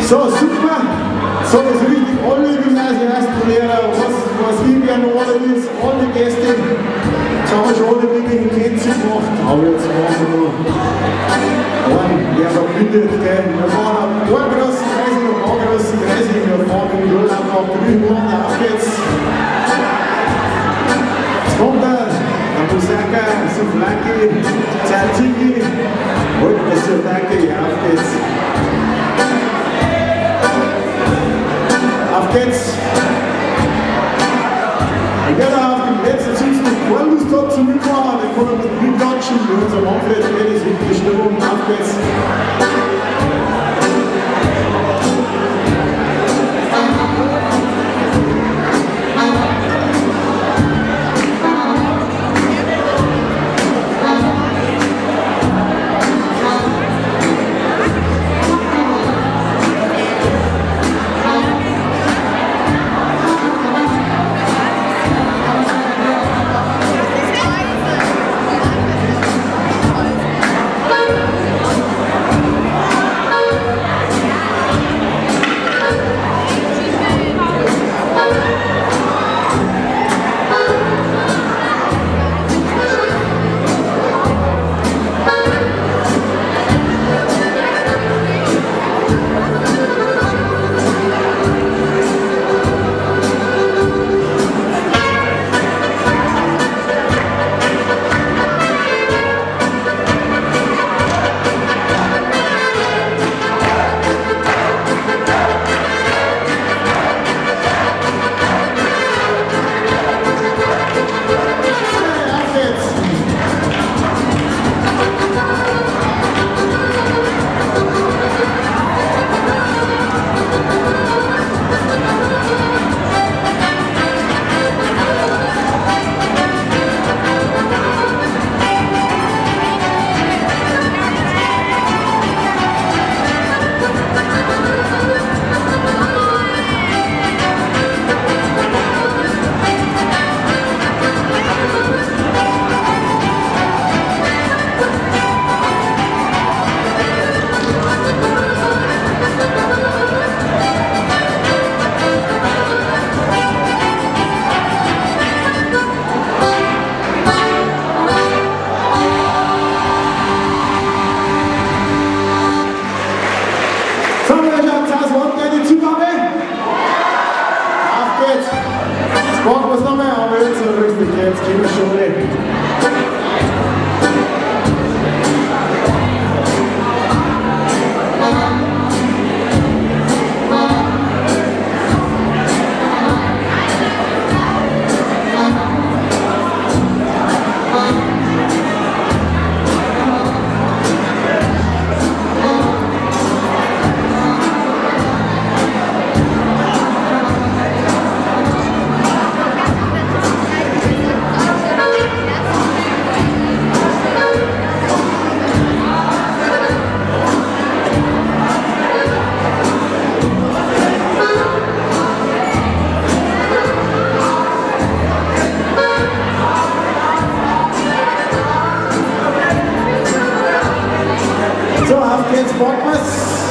So, super. So, das richtig alle Gymnasiastenlehrer, was ich gerne alle ist, alle Gäste, jetzt haben wir schon alle wirklich in Gänze gemacht. Aber jetzt machen wir noch einen, der verbindet, gell. Wir fahren auf einen großen Kreis, noch einen großen Kreis, wir fahren im Urlaub nach Grünland, auf geht's. Jetzt kommt der Musaka, Souflaki, Tzatziki, heute der Sotaki, auf geht's. Auf geht's! Und wer da auf dem letzten Sitz noch keine Lust hat zu mitmachen, der kann ein bisschen mitklatschen. Mit unserem Manfred, der ist in die Stimmung. Auf geht's! Machen wir es nochmal, aber jetzt richtig, jetzt gehen wir schon weg. So, auf geht's, packen wir's.